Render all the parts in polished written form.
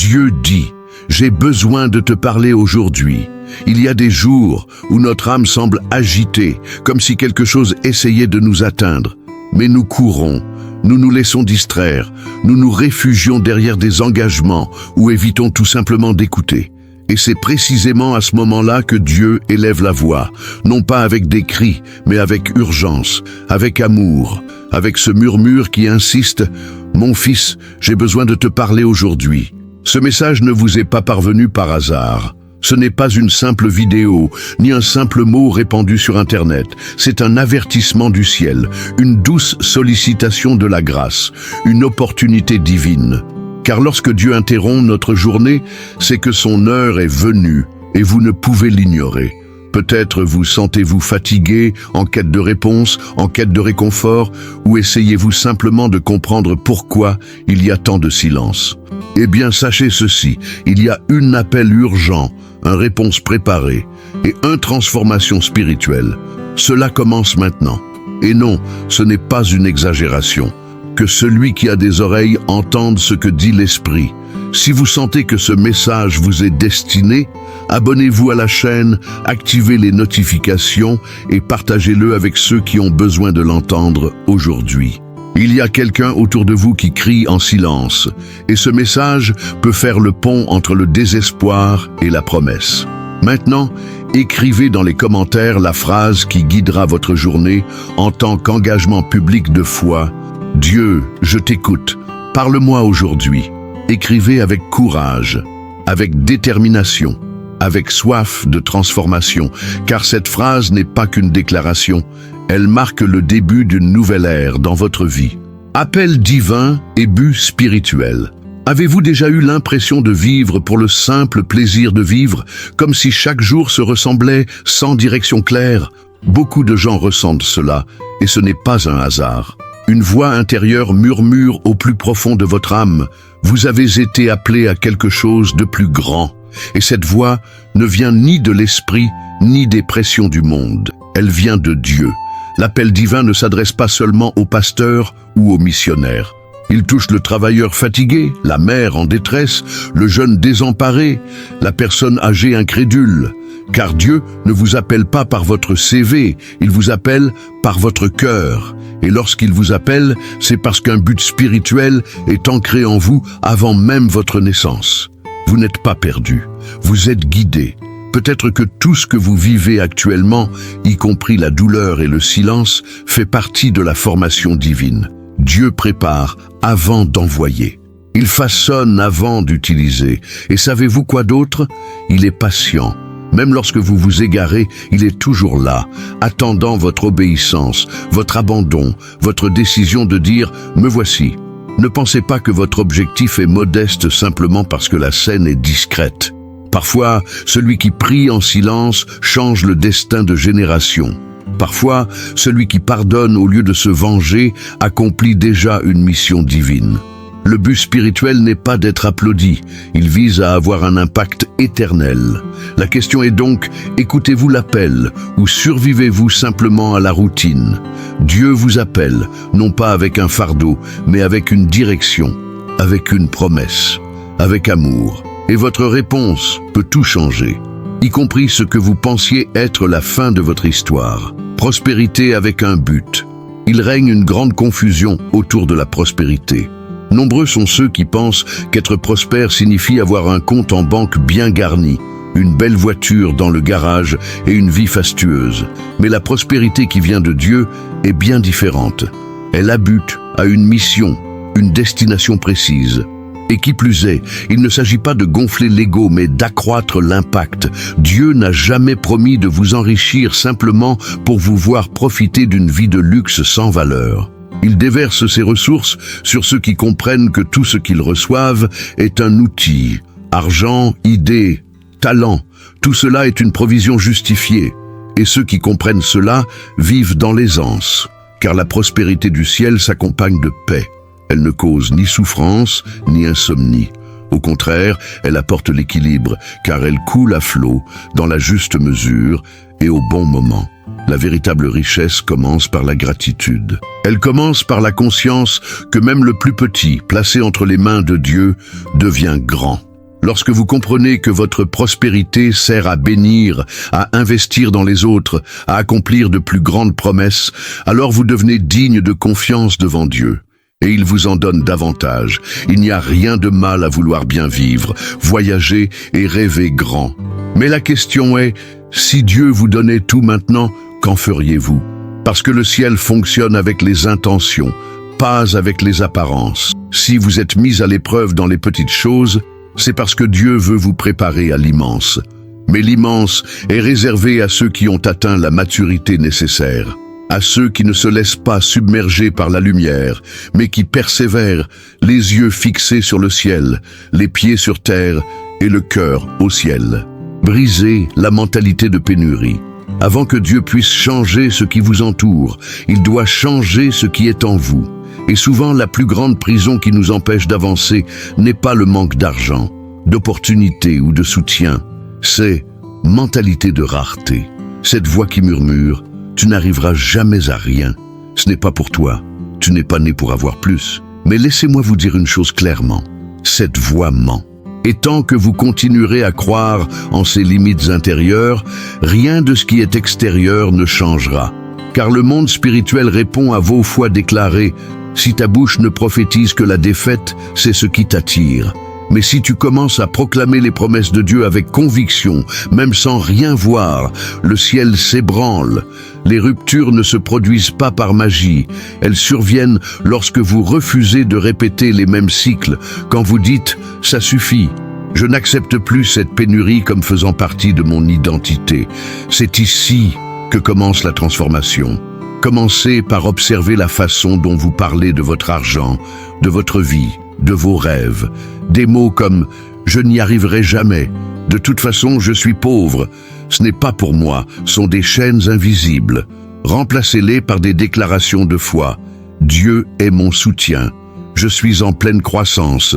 Dieu dit, « J'ai besoin de te parler aujourd'hui ». Il y a des jours où notre âme semble agitée, comme si quelque chose essayait de nous atteindre. Mais nous courons, nous nous laissons distraire, nous nous réfugions derrière des engagements ou évitons tout simplement d'écouter. Et c'est précisément à ce moment-là que Dieu élève la voix, non pas avec des cris, mais avec urgence, avec amour, avec ce murmure qui insiste « Mon fils, j'ai besoin de te parler aujourd'hui ». Ce message ne vous est pas parvenu par hasard. Ce n'est pas une simple vidéo, ni un simple mot répandu sur Internet. C'est un avertissement du ciel, une douce sollicitation de la grâce, une opportunité divine. Car lorsque Dieu interrompt notre journée, c'est que son heure est venue et vous ne pouvez l'ignorer. Peut-être vous sentez-vous fatigué, en quête de réponse, en quête de réconfort, ou essayez-vous simplement de comprendre pourquoi il y a tant de silence. Eh bien, sachez ceci, il y a un appel urgent, une réponse préparée et une transformation spirituelle. Cela commence maintenant. Et non, ce n'est pas une exagération. Que celui qui a des oreilles entende ce que dit l'Esprit. Si vous sentez que ce message vous est destiné, abonnez-vous à la chaîne, activez les notifications et partagez-le avec ceux qui ont besoin de l'entendre aujourd'hui. Il y a quelqu'un autour de vous qui crie en silence, et ce message peut faire le pont entre le désespoir et la promesse. Maintenant, écrivez dans les commentaires la phrase qui guidera votre journée en tant qu'engagement public de foi. Dieu, je t'écoute. Parle-moi aujourd'hui. Écrivez avec courage, avec détermination, avec soif de transformation, car cette phrase n'est pas qu'une déclaration, elle marque le début d'une nouvelle ère dans votre vie. Appel divin et but spirituel. Avez-vous déjà eu l'impression de vivre pour le simple plaisir de vivre, comme si chaque jour se ressemblait sans direction claire? Beaucoup de gens ressentent cela, et ce n'est pas un hasard. Une voix intérieure murmure au plus profond de votre âme. Vous avez été appelé à quelque chose de plus grand. Et cette voix ne vient ni de l'esprit, ni des pressions du monde. Elle vient de Dieu. L'appel divin ne s'adresse pas seulement aux pasteurs ou aux missionnaires. Il touche le travailleur fatigué, la mère en détresse, le jeune désemparé, la personne âgée incrédule. Car Dieu ne vous appelle pas par votre CV, il vous appelle par votre cœur. Et lorsqu'il vous appelle, c'est parce qu'un but spirituel est ancré en vous avant même votre naissance. Vous n'êtes pas perdu, vous êtes guidé. Peut-être que tout ce que vous vivez actuellement, y compris la douleur et le silence, fait partie de la formation divine. Dieu prépare avant d'envoyer. Il façonne avant d'utiliser. Et savez-vous quoi d'autre? Il est patient. Même lorsque vous vous égarez, il est toujours là, attendant votre obéissance, votre abandon, votre décision de dire « me voici ». Ne pensez pas que votre objectif est modeste simplement parce que la scène est discrète. Parfois, celui qui prie en silence change le destin de générations. Parfois, celui qui pardonne au lieu de se venger accomplit déjà une mission divine. Le but spirituel n'est pas d'être applaudi, il vise à avoir un impact éternel. La question est donc, écoutez-vous l'appel ou survivez-vous simplement à la routine? Dieu vous appelle, non pas avec un fardeau, mais avec une direction, avec une promesse, avec amour. Et votre réponse peut tout changer, y compris ce que vous pensiez être la fin de votre histoire. Prospérité avec un but. Il règne une grande confusion autour de la prospérité. Nombreux sont ceux qui pensent qu'être prospère signifie avoir un compte en banque bien garni, une belle voiture dans le garage et une vie fastueuse. Mais la prospérité qui vient de Dieu est bien différente. Elle a but à une mission, une destination précise. Et qui plus est, il ne s'agit pas de gonfler l'ego, mais d'accroître l'impact. Dieu n'a jamais promis de vous enrichir simplement pour vous voir profiter d'une vie de luxe sans valeur. Il déverse ses ressources sur ceux qui comprennent que tout ce qu'ils reçoivent est un outil. Argent, idées, talent, tout cela est une provision justifiée. Et ceux qui comprennent cela vivent dans l'aisance, car la prospérité du ciel s'accompagne de paix. Elle ne cause ni souffrance, ni insomnie. Au contraire, elle apporte l'équilibre, car elle coule à flot, dans la juste mesure et au bon moment. La véritable richesse commence par la gratitude. Elle commence par la conscience que même le plus petit, placé entre les mains de Dieu, devient grand. Lorsque vous comprenez que votre prospérité sert à bénir, à investir dans les autres, à accomplir de plus grandes promesses, alors vous devenez digne de confiance devant Dieu. Et il vous en donne davantage. Il n'y a rien de mal à vouloir bien vivre, voyager et rêver grand. Mais la question est, si Dieu vous donnait tout maintenant, qu'en feriez-vous? Parce que le ciel fonctionne avec les intentions, pas avec les apparences. Si vous êtes mis à l'épreuve dans les petites choses, c'est parce que Dieu veut vous préparer à l'immense. Mais l'immense est réservé à ceux qui ont atteint la maturité nécessaire, à ceux qui ne se laissent pas submerger par la lumière, mais qui persévèrent, les yeux fixés sur le ciel, les pieds sur terre et le cœur au ciel. Brisez la mentalité de pénurie. Avant que Dieu puisse changer ce qui vous entoure, il doit changer ce qui est en vous. Et souvent, la plus grande prison qui nous empêche d'avancer n'est pas le manque d'argent, d'opportunités ou de soutien. C'est mentalité de rareté. Cette voix qui murmure « Tu n'arriveras jamais à rien. Ce n'est pas pour toi. Tu n'es pas né pour avoir plus. » Mais laissez-moi vous dire une chose clairement. Cette voix ment. Et tant que vous continuerez à croire en ces limites intérieures, rien de ce qui est extérieur ne changera. Car le monde spirituel répond à vos foi déclarées. Si ta bouche ne prophétise que la défaite, c'est ce qui t'attire. Mais si tu commences à proclamer les promesses de Dieu avec conviction, même sans rien voir, le ciel s'ébranle. Les ruptures ne se produisent pas par magie. Elles surviennent lorsque vous refusez de répéter les mêmes cycles, quand vous dites « ça suffit ». Je n'accepte plus cette pénurie comme faisant partie de mon identité. C'est ici que commence la transformation. Commencez par observer la façon dont vous parlez de votre argent, de votre vie, de vos rêves. Des mots comme « je n'y arriverai jamais »,« de toute façon je suis pauvre »,« ce n'est pas pour moi » sont des chaînes invisibles. Remplacez-les par des déclarations de foi. « Dieu est mon soutien. Je suis en pleine croissance.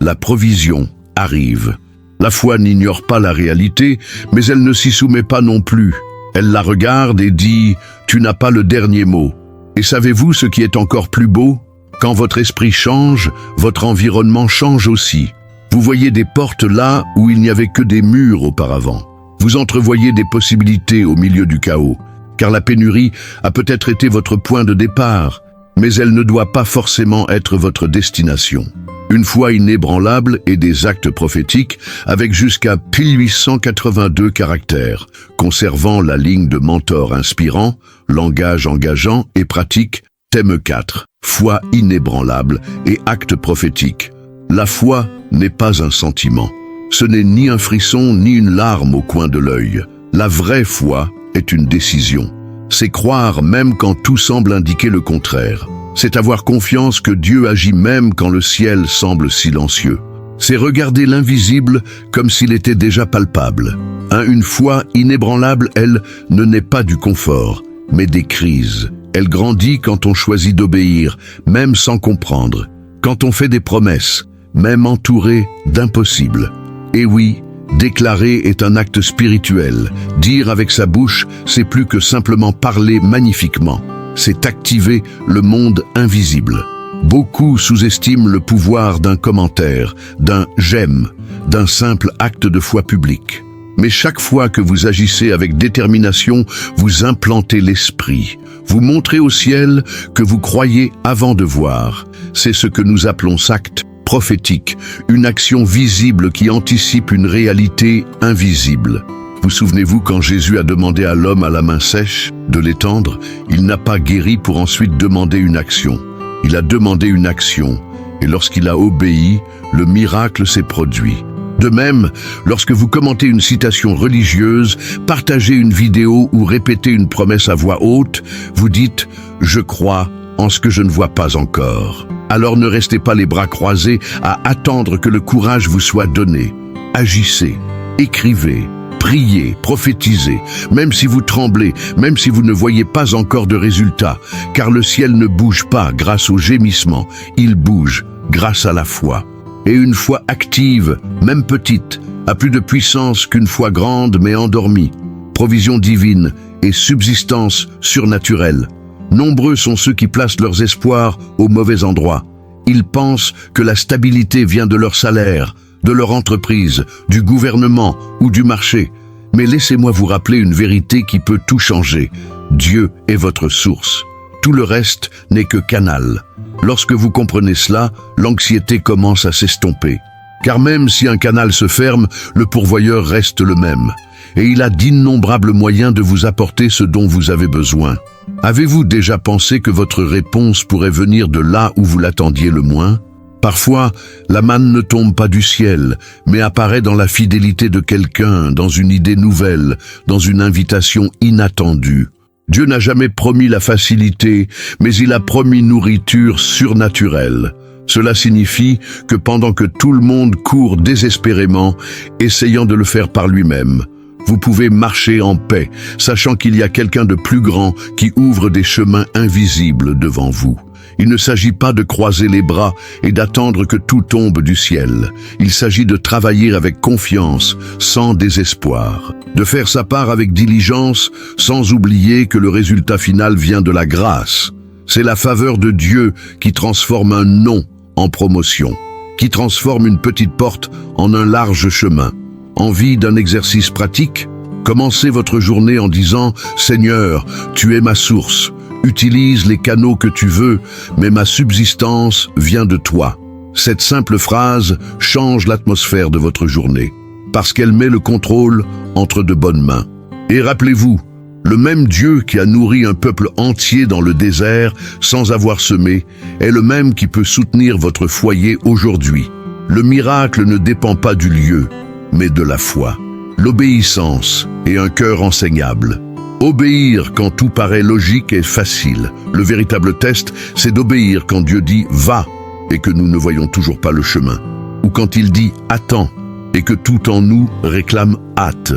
La provision arrive. » La foi n'ignore pas la réalité, mais elle ne s'y soumet pas non plus. Elle la regarde et dit « Tu n'as pas le dernier mot ». Et savez-vous ce qui est encore plus beau? Quand votre esprit change, votre environnement change aussi. Vous voyez des portes là où il n'y avait que des murs auparavant. Vous entrevoyez des possibilités au milieu du chaos, car la pénurie a peut-être été votre point de départ, mais elle ne doit pas forcément être votre destination. Une foi inébranlable et des actes prophétiques avec jusqu'à 1882 caractères, conservant la ligne de mentor inspirant, langage engageant et pratique. Thème 4. Foi inébranlable et actes prophétiques. La foi n'est pas un sentiment. Ce n'est ni un frisson ni une larme au coin de l'œil. La vraie foi est une décision. C'est croire même quand tout semble indiquer le contraire. C'est avoir confiance que Dieu agit même quand le ciel semble silencieux. C'est regarder l'invisible comme s'il était déjà palpable. Une foi inébranlable, elle, ne naît pas du confort, mais des crises. Elle grandit quand on choisit d'obéir, même sans comprendre. Quand on fait des promesses, même entouré d'impossibles. Et oui, déclarer est un acte spirituel. Dire avec sa bouche, c'est plus que simplement parler magnifiquement. C'est activer le monde invisible. Beaucoup sous-estiment le pouvoir d'un commentaire, d'un « j'aime », d'un simple acte de foi public. Mais chaque fois que vous agissez avec détermination, vous implantez l'esprit. Vous montrez au ciel que vous croyez avant de voir. C'est ce que nous appelons acte prophétique, une action visible qui anticipe une réalité invisible. Vous souvenez-vous quand Jésus a demandé à l'homme à la main sèche de l'étendre? Il n'a pas guéri pour ensuite demander une action. Il a demandé une action, et lorsqu'il a obéi, le miracle s'est produit. De même, lorsque vous commentez une citation religieuse, partagez une vidéo ou répétez une promesse à voix haute, vous dites « Je crois en ce que je ne vois pas encore ». Alors ne restez pas les bras croisés à attendre que le courage vous soit donné. Agissez, écrivez, priez, prophétisez, même si vous tremblez, même si vous ne voyez pas encore de résultats, car le ciel ne bouge pas grâce au gémissement, il bouge grâce à la foi. Et une foi active, même petite, a plus de puissance qu'une foi grande mais endormie. Provision divine et subsistance surnaturelle. Nombreux sont ceux qui placent leurs espoirs au mauvais endroit. Ils pensent que la stabilité vient de leur salaire, de leur entreprise, du gouvernement ou du marché. Mais laissez-moi vous rappeler une vérité qui peut tout changer. Dieu est votre source. Tout le reste n'est que canal. Lorsque vous comprenez cela, l'anxiété commence à s'estomper. Car même si un canal se ferme, le pourvoyeur reste le même. Et il a d'innombrables moyens de vous apporter ce dont vous avez besoin. Avez-vous déjà pensé que votre réponse pourrait venir de là où vous l'attendiez le moins ? Parfois, la manne ne tombe pas du ciel, mais apparaît dans la fidélité de quelqu'un, dans une idée nouvelle, dans une invitation inattendue. Dieu n'a jamais promis la facilité, mais il a promis nourriture surnaturelle. Cela signifie que pendant que tout le monde court désespérément, essayant de le faire par lui-même, vous pouvez marcher en paix, sachant qu'il y a quelqu'un de plus grand qui ouvre des chemins invisibles devant vous. Il ne s'agit pas de croiser les bras et d'attendre que tout tombe du ciel. Il s'agit de travailler avec confiance, sans désespoir. De faire sa part avec diligence, sans oublier que le résultat final vient de la grâce. C'est la faveur de Dieu qui transforme un non en promotion, qui transforme une petite porte en un large chemin. Envie d'un exercice pratique ? Commencez votre journée en disant « Seigneur, tu es ma source. Utilise les canaux que tu veux, mais ma subsistance vient de toi. » Cette simple phrase change l'atmosphère de votre journée, parce qu'elle met le contrôle entre de bonnes mains. Et rappelez-vous, le même Dieu qui a nourri un peuple entier dans le désert sans avoir semé est le même qui peut soutenir votre foyer aujourd'hui. Le miracle ne dépend pas du lieu, mais de la foi, l'obéissance et un cœur enseignable. Obéir quand tout paraît logique et facile. Le véritable test, c'est d'obéir quand Dieu dit « va » et que nous ne voyons toujours pas le chemin, ou quand il dit « attends » et que tout en nous réclame « hâte ».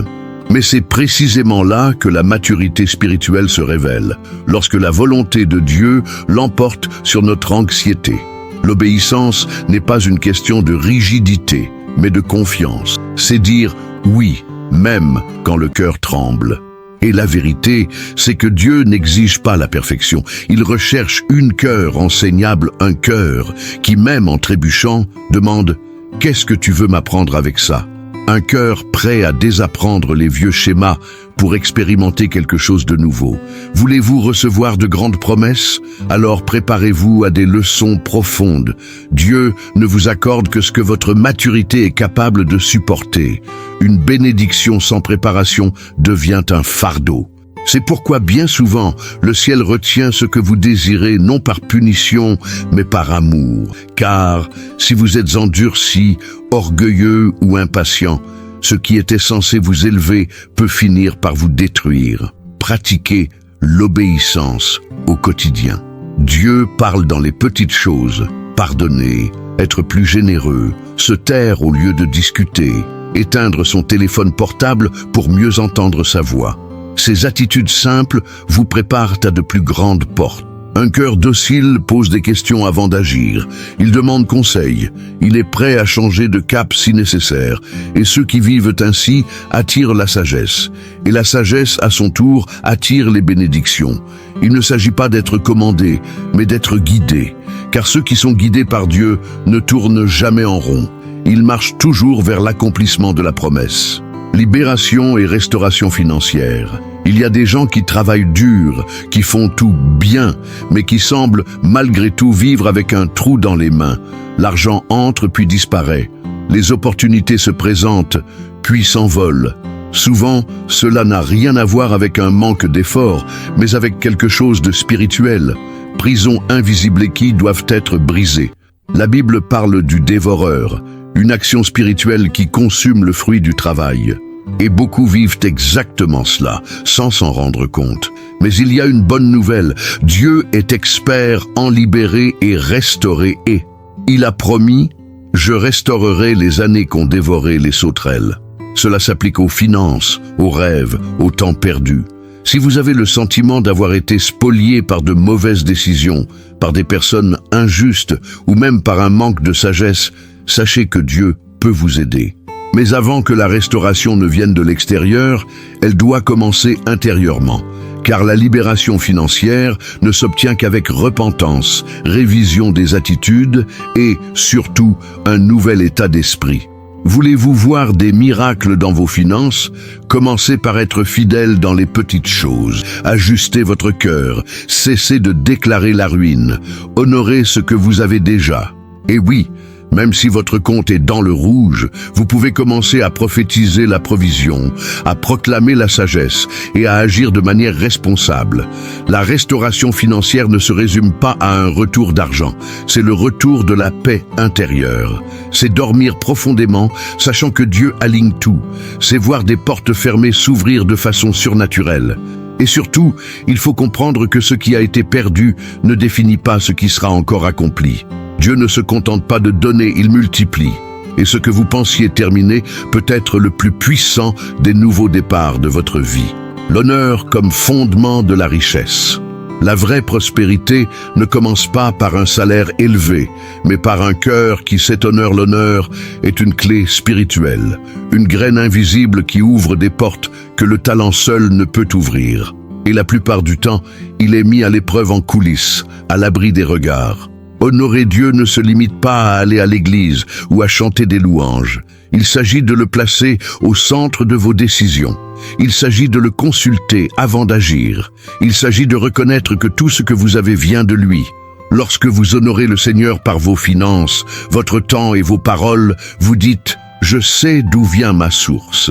Mais c'est précisément là que la maturité spirituelle se révèle, lorsque la volonté de Dieu l'emporte sur notre anxiété. L'obéissance n'est pas une question de rigidité, mais de confiance. C'est dire oui, même quand le cœur tremble. Et la vérité, c'est que Dieu n'exige pas la perfection. Il recherche une cœur enseignable, un cœur qui, même en trébuchant, demande « Qu'est-ce que tu veux m'apprendre avec ça ?» Un cœur prêt à désapprendre les vieux schémas pour expérimenter quelque chose de nouveau. Voulez-vous recevoir de grandes promesses? Alors préparez-vous à des leçons profondes. Dieu ne vous accorde que ce que votre maturité est capable de supporter. Une bénédiction sans préparation devient un fardeau. C'est pourquoi bien souvent, le ciel retient ce que vous désirez non par punition, mais par amour. Car si vous êtes endurci, orgueilleux ou impatient, ce qui était censé vous élever peut finir par vous détruire. Pratiquez l'obéissance au quotidien. Dieu parle dans les petites choses. Pardonner, être plus généreux, se taire au lieu de discuter, éteindre son téléphone portable pour mieux entendre sa voix. Ces attitudes simples vous préparent à de plus grandes portes. Un cœur docile pose des questions avant d'agir. Il demande conseil. Il est prêt à changer de cap si nécessaire. Et ceux qui vivent ainsi attirent la sagesse. Et la sagesse, à son tour, attire les bénédictions. Il ne s'agit pas d'être commandé, mais d'être guidé. Car ceux qui sont guidés par Dieu ne tournent jamais en rond. Ils marchent toujours vers l'accomplissement de la promesse. Libération et restauration financière. Il y a des gens qui travaillent dur, qui font tout bien, mais qui semblent malgré tout vivre avec un trou dans les mains. L'argent entre puis disparaît. Les opportunités se présentent, puis s'envolent. Souvent, cela n'a rien à voir avec un manque d'effort, mais avec quelque chose de spirituel. Prisons invisibles qui doivent être brisées. La Bible parle du dévoreur, une action spirituelle qui consume le fruit du travail. Et beaucoup vivent exactement cela, sans s'en rendre compte. Mais il y a une bonne nouvelle, Dieu est expert en libérer et restaurer et il a promis « Je restaurerai les années qu'ont dévoré les sauterelles ». Cela s'applique aux finances, aux rêves, au temps perdu. Si vous avez le sentiment d'avoir été spolié par de mauvaises décisions, par des personnes injustes ou même par un manque de sagesse, sachez que Dieu peut vous aider. Mais avant que la restauration ne vienne de l'extérieur, elle doit commencer intérieurement, car la libération financière ne s'obtient qu'avec repentance, révision des attitudes et, surtout, un nouvel état d'esprit. Voulez-vous voir des miracles dans vos finances? Commencez par être fidèle dans les petites choses. Ajustez votre cœur. Cessez de déclarer la ruine. Honorez ce que vous avez déjà. Et oui, même si votre compte est dans le rouge, vous pouvez commencer à prophétiser la provision, à proclamer la sagesse et à agir de manière responsable. La restauration financière ne se résume pas à un retour d'argent, c'est le retour de la paix intérieure. C'est dormir profondément, sachant que Dieu aligne tout. C'est voir des portes fermées s'ouvrir de façon surnaturelle. Et surtout, il faut comprendre que ce qui a été perdu ne définit pas ce qui sera encore accompli. Dieu ne se contente pas de donner, il multiplie. Et ce que vous pensiez terminer peut être le plus puissant des nouveaux départs de votre vie. L'honneur comme fondement de la richesse. La vraie prospérité ne commence pas par un salaire élevé, mais par un cœur qui sait honorer l'honneur est une clé spirituelle, une graine invisible qui ouvre des portes que le talent seul ne peut ouvrir. Et la plupart du temps, il est mis à l'épreuve en coulisses, à l'abri des regards. Honorer Dieu ne se limite pas à aller à l'église ou à chanter des louanges. Il s'agit de le placer au centre de vos décisions. Il s'agit de le consulter avant d'agir. Il s'agit de reconnaître que tout ce que vous avez vient de lui. Lorsque vous honorez le Seigneur par vos finances, votre temps et vos paroles, vous dites « Je sais d'où vient ma source ».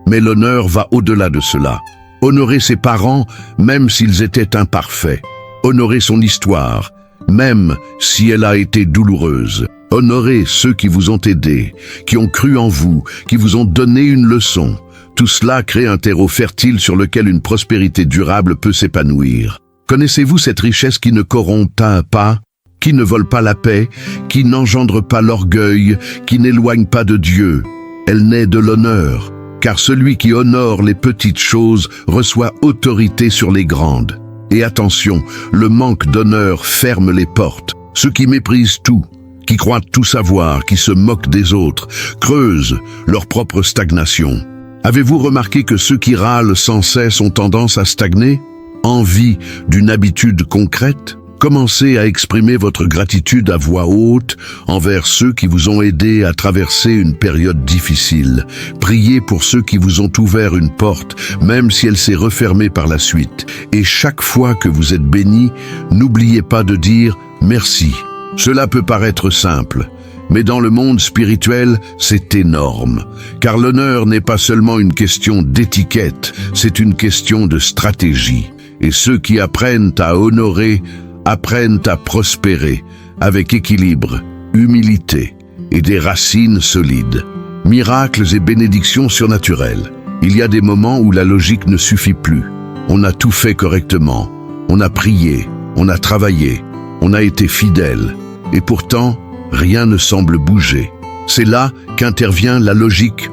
Mais l'honneur va au-delà de cela. Honorer ses parents, même s'ils étaient imparfaits. Honorer son histoire, même si elle a été douloureuse. Honorez ceux qui vous ont aidé, qui ont cru en vous, qui vous ont donné une leçon. Tout cela crée un terreau fertile sur lequel une prospérité durable peut s'épanouir. Connaissez-vous cette richesse qui ne corrompt pas, qui ne vole pas la paix, qui n'engendre pas l'orgueil, qui n'éloigne pas de Dieu? Elle naît de l'honneur, car celui qui honore les petites choses reçoit autorité sur les grandes. Et attention, le manque d'honneur ferme les portes. Ceux qui méprisent tout, qui croient tout savoir, qui se moquent des autres, creusent leur propre stagnation. Avez-vous remarqué que ceux qui râlent sans cesse ont tendance à stagner? Envie d'une habitude concrète? Commencez à exprimer votre gratitude à voix haute envers ceux qui vous ont aidé à traverser une période difficile. Priez pour ceux qui vous ont ouvert une porte, même si elle s'est refermée par la suite. Et chaque fois que vous êtes béni, n'oubliez pas de dire « merci ». Cela peut paraître simple, mais dans le monde spirituel, c'est énorme. Car l'honneur n'est pas seulement une question d'étiquette, c'est une question de stratégie. Et ceux qui apprennent à honorer apprennent à prospérer avec équilibre, humilité et des racines solides. Miracles et bénédictions surnaturelles. Il y a des moments où la logique ne suffit plus. On a tout fait correctement. On a prié, on a travaillé, on a été fidèle. Et pourtant, rien ne semble bouger. C'est là qu'intervient la logique,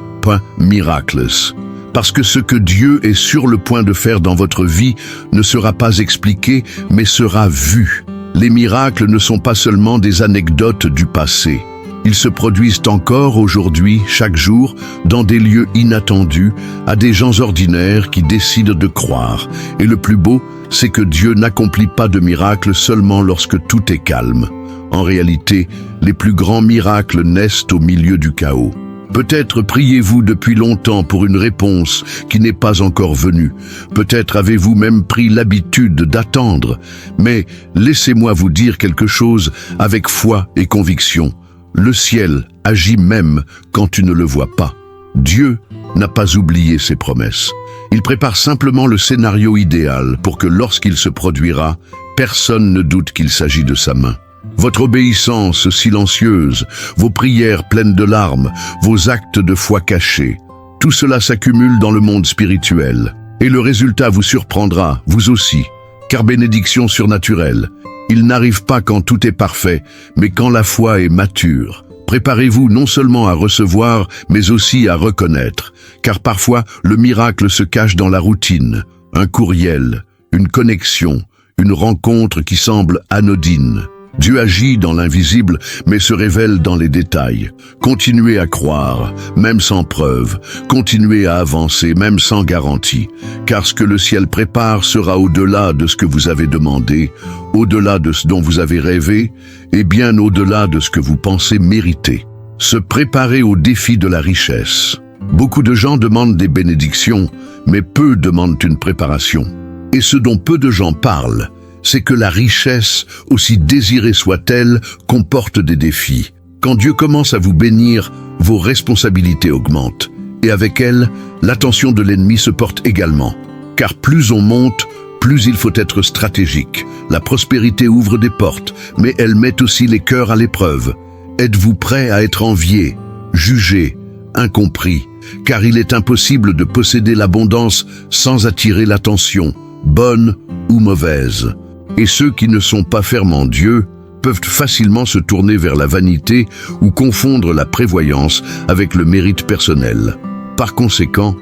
miracles. Parce que ce que Dieu est sur le point de faire dans votre vie ne sera pas expliqué, mais sera vu. Les miracles ne sont pas seulement des anecdotes du passé. Ils se produisent encore aujourd'hui, chaque jour, dans des lieux inattendus, à des gens ordinaires qui décident de croire. Et le plus beau, c'est que Dieu n'accomplit pas de miracles seulement lorsque tout est calme. En réalité, les plus grands miracles naissent au milieu du chaos. Peut-être priez-vous depuis longtemps pour une réponse qui n'est pas encore venue. Peut-être avez-vous même pris l'habitude d'attendre. Mais laissez-moi vous dire quelque chose avec foi et conviction. Le ciel agit même quand tu ne le vois pas. Dieu n'a pas oublié ses promesses. Il prépare simplement le scénario idéal pour que lorsqu'il se produira, personne ne doute qu'il s'agit de sa main. Votre obéissance silencieuse, vos prières pleines de larmes, vos actes de foi cachés, tout cela s'accumule dans le monde spirituel. Et le résultat vous surprendra, vous aussi, car bénédiction surnaturelle. Il n'arrive pas quand tout est parfait, mais quand la foi est mature. Préparez-vous non seulement à recevoir, mais aussi à reconnaître, car parfois le miracle se cache dans la routine. Un courriel, une connexion, une rencontre qui semble anodine. Dieu agit dans l'invisible, mais se révèle dans les détails. Continuez à croire, même sans preuve. Continuez à avancer, même sans garantie. Car ce que le ciel prépare sera au-delà de ce que vous avez demandé, au-delà de ce dont vous avez rêvé, et bien au-delà de ce que vous pensez mériter. Se préparer au défi de la richesse. Beaucoup de gens demandent des bénédictions, mais peu demandent une préparation. Et ce dont peu de gens parlent, c'est que la richesse, aussi désirée soit-elle, comporte des défis. Quand Dieu commence à vous bénir, vos responsabilités augmentent. Et avec elles, l'attention de l'ennemi se porte également. Car plus on monte, plus il faut être stratégique. La prospérité ouvre des portes, mais elle met aussi les cœurs à l'épreuve. Êtes-vous prêt à être envié, jugé, incompris? Car il est impossible de posséder l'abondance sans attirer l'attention, bonne ou mauvaise. Et ceux qui ne sont pas fermes en Dieu peuvent facilement se tourner vers la vanité ou confondre la prévoyance avec le mérite personnel. Par conséquent,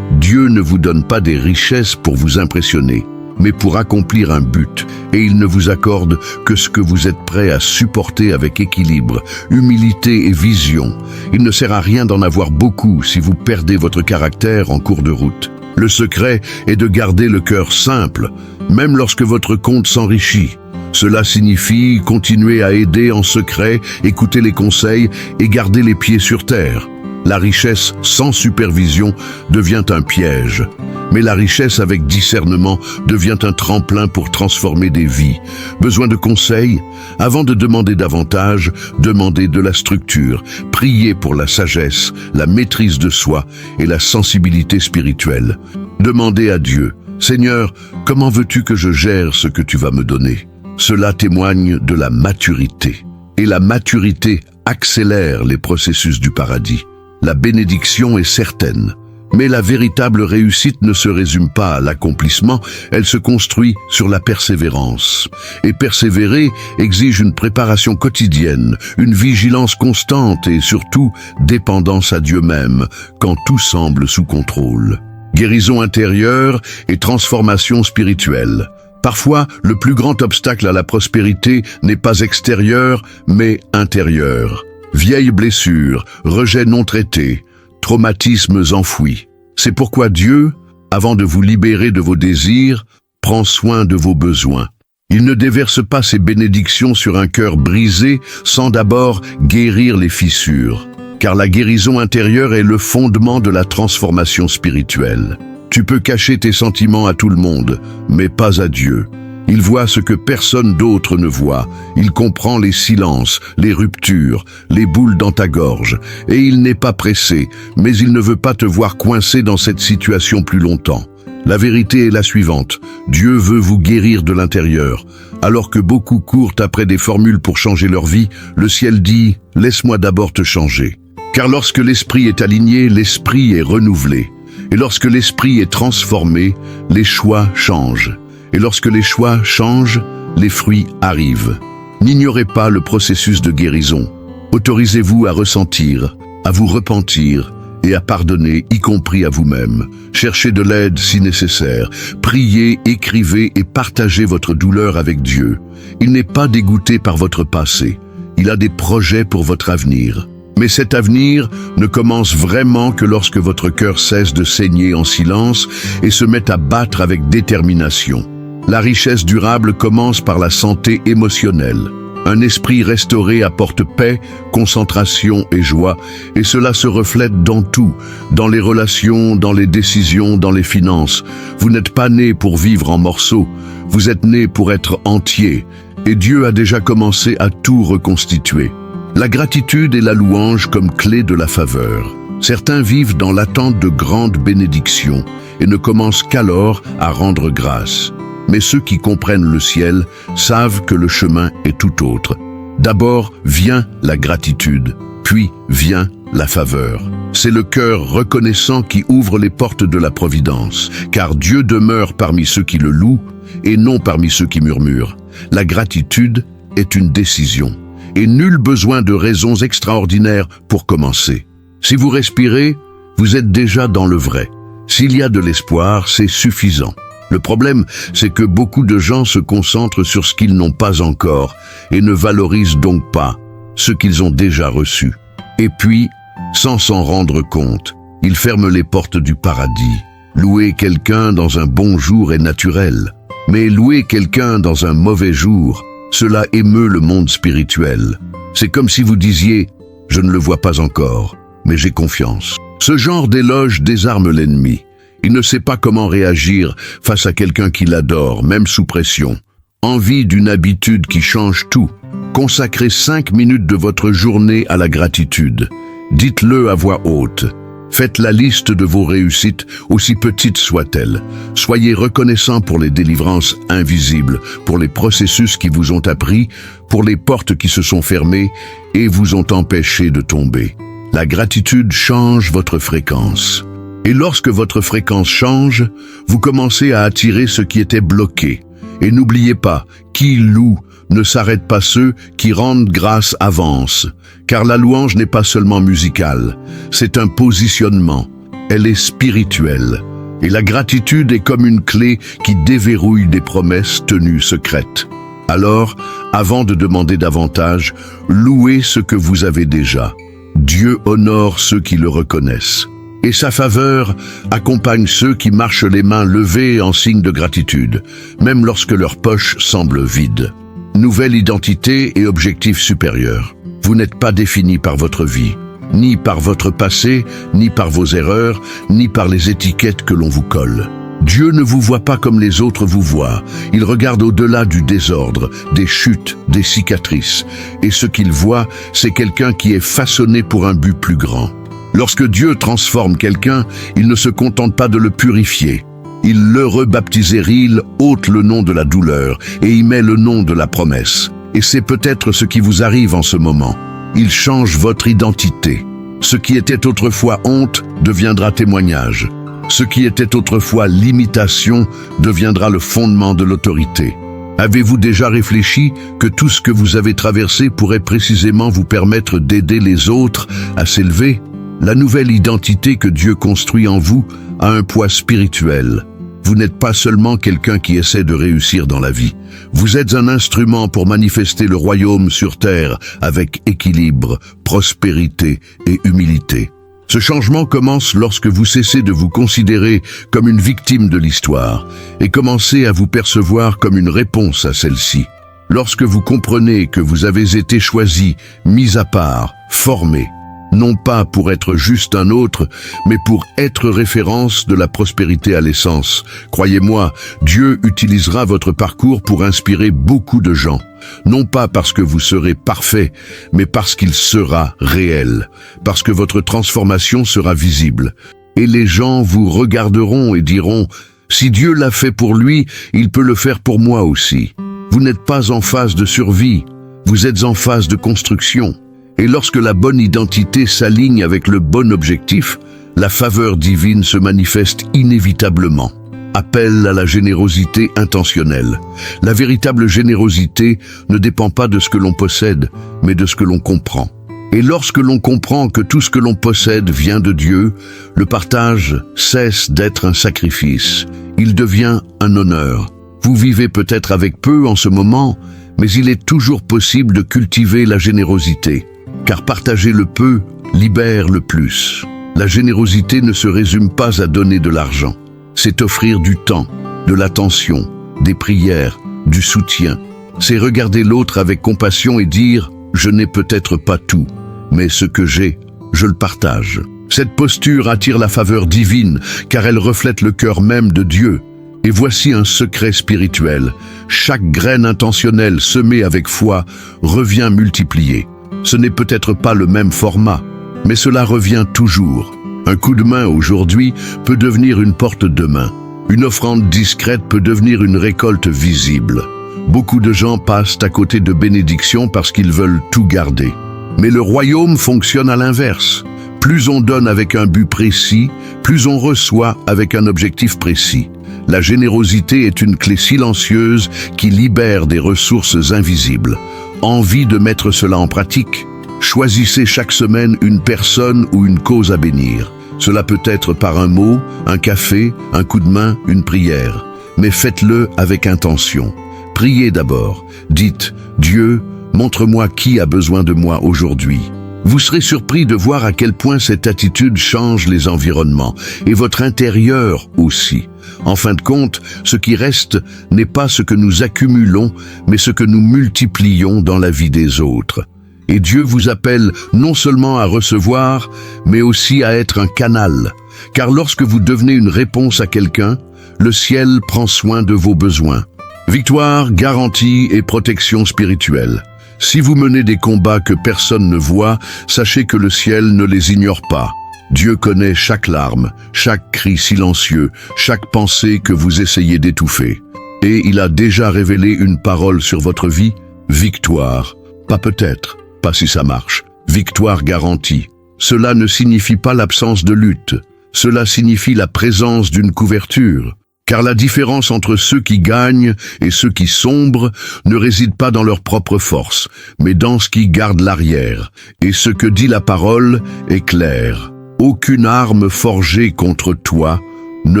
Dieu ne vous donne pas des richesses pour vous impressionner, mais pour accomplir un but, et il ne vous accorde que ce que vous êtes prêt à supporter avec équilibre, humilité et vision. Il ne sert à rien d'en avoir beaucoup si vous perdez votre caractère en cours de route. Le secret est de garder le cœur simple, même lorsque votre compte s'enrichit. Cela signifie continuer à aider en secret, écouter les conseils et garder les pieds sur terre. La richesse sans supervision devient un piège, mais la richesse avec discernement devient un tremplin pour transformer des vies. Besoin de conseils? Avant de demander davantage, demandez de la structure. Priez pour la sagesse, la maîtrise de soi et la sensibilité spirituelle. Demandez à Dieu: Seigneur, comment veux-tu que je gère ce que tu vas me donner? Cela témoigne de la maturité. Et la maturité accélère les processus du paradis. La bénédiction est certaine, mais la véritable réussite ne se résume pas à l'accomplissement, elle se construit sur la persévérance. Et persévérer exige une préparation quotidienne, une vigilance constante et surtout dépendance à Dieu même, quand tout semble sous contrôle. Guérison intérieure et transformation spirituelle. Parfois, le plus grand obstacle à la prospérité n'est pas extérieur, mais intérieur. Vieilles blessures, rejets non traités, traumatismes enfouis. C'est pourquoi Dieu, avant de vous libérer de vos désirs, prend soin de vos besoins. Il ne déverse pas ses bénédictions sur un cœur brisé sans d'abord guérir les fissures. Car la guérison intérieure est le fondement de la transformation spirituelle. Tu peux cacher tes sentiments à tout le monde, mais pas à Dieu. Il voit ce que personne d'autre ne voit. Il comprend les silences, les ruptures, les boules dans ta gorge. Et il n'est pas pressé, mais il ne veut pas te voir coincé dans cette situation plus longtemps. La vérité est la suivante: Dieu veut vous guérir de l'intérieur. Alors que beaucoup courent après des formules pour changer leur vie, le ciel dit: laisse-moi d'abord te changer. Car lorsque l'esprit est aligné, l'esprit est renouvelé. Et lorsque l'esprit est transformé, les choix changent. Et lorsque les choix changent, les fruits arrivent. N'ignorez pas le processus de guérison. Autorisez-vous à ressentir, à vous repentir et à pardonner, y compris à vous-même. Cherchez de l'aide si nécessaire. Priez, écrivez et partagez votre douleur avec Dieu. Il n'est pas dégoûté par votre passé. Il a des projets pour votre avenir. Mais cet avenir ne commence vraiment que lorsque votre cœur cesse de saigner en silence et se met à battre avec détermination. La richesse durable commence par la santé émotionnelle. Un esprit restauré apporte paix, concentration et joie, et cela se reflète dans tout, dans les relations, dans les décisions, dans les finances. Vous n'êtes pas né pour vivre en morceaux, vous êtes né pour être entier, et Dieu a déjà commencé à tout reconstituer. La gratitude et la louange comme clé de la faveur. Certains vivent dans l'attente de grandes bénédictions et ne commencent qu'alors à rendre grâce. Mais ceux qui comprennent le ciel savent que le chemin est tout autre. D'abord vient la gratitude, puis vient la faveur. C'est le cœur reconnaissant qui ouvre les portes de la providence, car Dieu demeure parmi ceux qui le louent et non parmi ceux qui murmurent. La gratitude est une décision, et nul besoin de raisons extraordinaires pour commencer. Si vous respirez, vous êtes déjà dans le vrai. S'il y a de l'espoir, c'est suffisant. Le problème, c'est que beaucoup de gens se concentrent sur ce qu'ils n'ont pas encore et ne valorisent donc pas ce qu'ils ont déjà reçu. Et puis, sans s'en rendre compte, ils ferment les portes du paradis. Louer quelqu'un dans un bon jour est naturel, mais louer quelqu'un dans un mauvais jour, cela émeut le monde spirituel. C'est comme si vous disiez: Je ne le vois pas encore, mais j'ai confiance. Ce genre d'éloge désarme l'ennemi. Il ne sait pas comment réagir face à quelqu'un qui l'adore, même sous pression. Envie d'une habitude qui change tout. Consacrez 5 minutes de votre journée à la gratitude. Dites-le à voix haute. Faites la liste de vos réussites, aussi petites soient-elles. Soyez reconnaissant pour les délivrances invisibles, pour les processus qui vous ont appris, pour les portes qui se sont fermées et vous ont empêché de tomber. La gratitude change votre fréquence. Et lorsque votre fréquence change, vous commencez à attirer ce qui était bloqué. Et n'oubliez pas, qui loue ne s'arrête pas, ceux qui rendent grâce avancent. Car la louange n'est pas seulement musicale, c'est un positionnement, elle est spirituelle. Et la gratitude est comme une clé qui déverrouille des promesses tenues secrètes. Alors, avant de demander davantage, louez ce que vous avez déjà. Dieu honore ceux qui le reconnaissent. Et sa faveur accompagne ceux qui marchent les mains levées en signe de gratitude, même lorsque leur poche semble vide. Nouvelle identité et objectif supérieur. Vous n'êtes pas défini par votre vie, ni par votre passé, ni par vos erreurs, ni par les étiquettes que l'on vous colle. Dieu ne vous voit pas comme les autres vous voient. Il regarde au-delà du désordre, des chutes, des cicatrices. Et ce qu'il voit, c'est quelqu'un qui est façonné pour un but plus grand. Lorsque Dieu transforme quelqu'un, il ne se contente pas de le purifier. Il le rebaptise, il ôte le nom de la douleur et y met le nom de la promesse. Et c'est peut-être ce qui vous arrive en ce moment. Il change votre identité. Ce qui était autrefois honte deviendra témoignage. Ce qui était autrefois limitation deviendra le fondement de l'autorité. Avez-vous déjà réfléchi que tout ce que vous avez traversé pourrait précisément vous permettre d'aider les autres à s'élever? La nouvelle identité que Dieu construit en vous a un poids spirituel. Vous n'êtes pas seulement quelqu'un qui essaie de réussir dans la vie. Vous êtes un instrument pour manifester le royaume sur terre avec équilibre, prospérité et humilité. Ce changement commence lorsque vous cessez de vous considérer comme une victime de l'histoire et commencez à vous percevoir comme une réponse à celle-ci. Lorsque vous comprenez que vous avez été choisi, mis à part, formé, non pas pour être juste un autre, mais pour être référence de la prospérité à l'essence. Croyez-moi, Dieu utilisera votre parcours pour inspirer beaucoup de gens. Non pas parce que vous serez parfait, mais parce qu'il sera réel, parce que votre transformation sera visible. Et les gens vous regarderont et diront, « Si Dieu l'a fait pour lui, il peut le faire pour moi aussi. » Vous n'êtes pas en phase de survie, vous êtes en phase de construction. Et lorsque la bonne identité s'aligne avec le bon objectif, la faveur divine se manifeste inévitablement. Appel à la générosité intentionnelle. La véritable générosité ne dépend pas de ce que l'on possède, mais de ce que l'on comprend. Et lorsque l'on comprend que tout ce que l'on possède vient de Dieu, le partage cesse d'être un sacrifice. Il devient un honneur. Vous vivez peut-être avec peu en ce moment, mais il est toujours possible de cultiver la générosité. Car partager le peu libère le plus. La générosité ne se résume pas à donner de l'argent. C'est offrir du temps, de l'attention, des prières, du soutien. C'est regarder l'autre avec compassion et dire « Je n'ai peut-être pas tout, mais ce que j'ai, je le partage ». Cette posture attire la faveur divine car elle reflète le cœur même de Dieu. Et voici un secret spirituel. Chaque graine intentionnelle semée avec foi revient multipliée. Ce n'est peut-être pas le même format, mais cela revient toujours. Un coup de main aujourd'hui peut devenir une porte demain. Une offrande discrète peut devenir une récolte visible. Beaucoup de gens passent à côté de bénédictions parce qu'ils veulent tout garder. Mais le royaume fonctionne à l'inverse. Plus on donne avec un but précis, plus on reçoit avec un objectif précis. La générosité est une clé silencieuse qui libère des ressources invisibles. Envie de mettre cela en pratique? Choisissez chaque semaine une personne ou une cause à bénir. Cela peut être par un mot, un café, un coup de main, une prière. Mais faites-le avec intention. Priez d'abord. Dites « Dieu, montre-moi qui a besoin de moi aujourd'hui ». Vous serez surpris de voir à quel point cette attitude change les environnements et votre intérieur aussi. En fin de compte, ce qui reste n'est pas ce que nous accumulons, mais ce que nous multiplions dans la vie des autres. Et Dieu vous appelle non seulement à recevoir, mais aussi à être un canal. Car lorsque vous devenez une réponse à quelqu'un, le ciel prend soin de vos besoins. Victoire, garantie et protection spirituelle. Si vous menez des combats que personne ne voit, sachez que le ciel ne les ignore pas. Dieu connaît chaque larme, chaque cri silencieux, chaque pensée que vous essayez d'étouffer. Et il a déjà révélé une parole sur votre vie, victoire. Pas peut-être, pas si ça marche. Victoire garantie. Cela ne signifie pas l'absence de lutte. Cela signifie la présence d'une couverture. Car la différence entre ceux qui gagnent et ceux qui sombrent ne réside pas dans leur propre force, mais dans ce qui garde l'arrière. Et ce que dit la parole est clair. Aucune arme forgée contre toi ne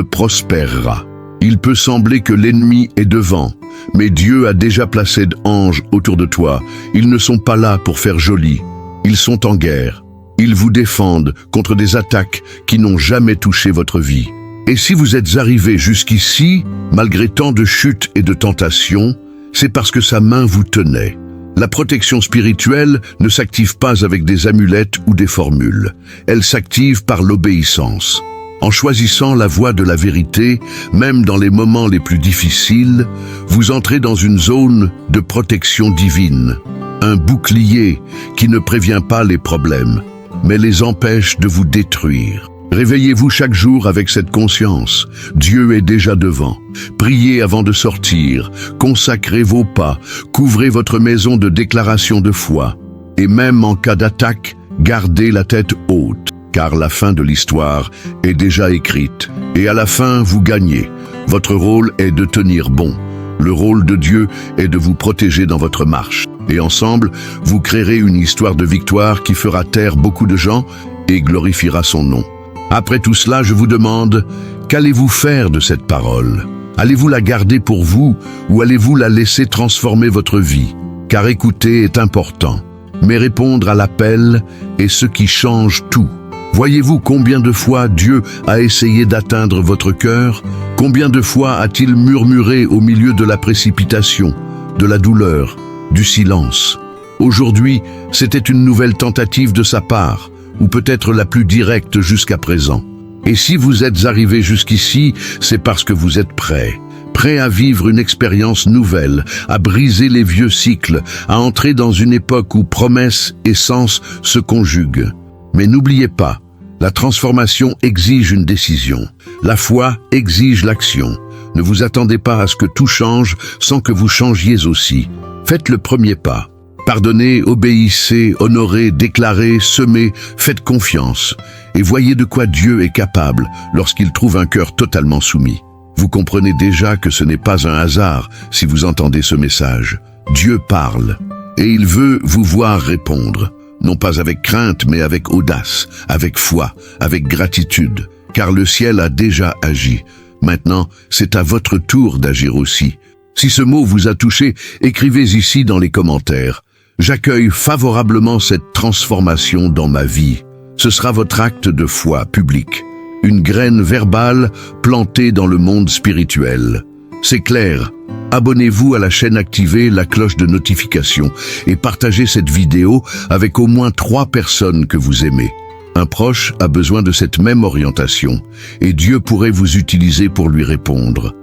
prospérera. Il peut sembler que l'ennemi est devant, mais Dieu a déjà placé d'anges autour de toi. Ils ne sont pas là pour faire joli. Ils sont en guerre. Ils vous défendent contre des attaques qui n'ont jamais touché votre vie. Et si vous êtes arrivé jusqu'ici, malgré tant de chutes et de tentations, c'est parce que sa main vous tenait. La protection spirituelle ne s'active pas avec des amulettes ou des formules. Elle s'active par l'obéissance. En choisissant la voie de la vérité, même dans les moments les plus difficiles, vous entrez dans une zone de protection divine. Un bouclier qui ne prévient pas les problèmes, mais les empêche de vous détruire. Réveillez-vous chaque jour avec cette conscience. Dieu est déjà devant. Priez avant de sortir. Consacrez vos pas. Couvrez votre maison de déclarations de foi. Et même en cas d'attaque, gardez la tête haute, car la fin de l'histoire est déjà écrite. Et à la fin, vous gagnez. Votre rôle est de tenir bon. Le rôle de Dieu est de vous protéger dans votre marche. Et ensemble, vous créerez une histoire de victoire qui fera taire beaucoup de gens et glorifiera son nom. Après tout cela, je vous demande, qu'allez-vous faire de cette parole? Allez-vous la garder pour vous ou allez-vous la laisser transformer votre vie? Car écouter est important, mais répondre à l'appel est ce qui change tout. Voyez-vous combien de fois Dieu a essayé d'atteindre votre cœur? Combien de fois a-t-il murmuré au milieu de la précipitation, de la douleur, du silence? Aujourd'hui, c'était une nouvelle tentative de sa part, ou peut-être la plus directe jusqu'à présent. Et si vous êtes arrivé jusqu'ici, c'est parce que vous êtes prêt à vivre une expérience nouvelle, à briser les vieux cycles, à entrer dans une époque où promesse et sens se conjuguent. Mais n'oubliez pas, la transformation exige une décision. La foi exige l'action. Ne vous attendez pas à ce que tout change sans que vous changiez aussi. Faites le premier pas. Pardonnez, obéissez, honorez, déclarez, semez, faites confiance. Et voyez de quoi Dieu est capable lorsqu'il trouve un cœur totalement soumis. Vous comprenez déjà que ce n'est pas un hasard si vous entendez ce message. Dieu parle, et il veut vous voir répondre. Non pas avec crainte, mais avec audace, avec foi, avec gratitude. Car le ciel a déjà agi. Maintenant, c'est à votre tour d'agir aussi. Si ce mot vous a touché, écrivez ici dans les commentaires. J'accueille favorablement cette transformation dans ma vie. Ce sera votre acte de foi public, une graine verbale plantée dans le monde spirituel. C'est clair. Abonnez-vous à la chaîne, activez la cloche de notification et partagez cette vidéo avec au moins 3 personnes que vous aimez. Un proche a besoin de cette même orientation et Dieu pourrait vous utiliser pour lui répondre.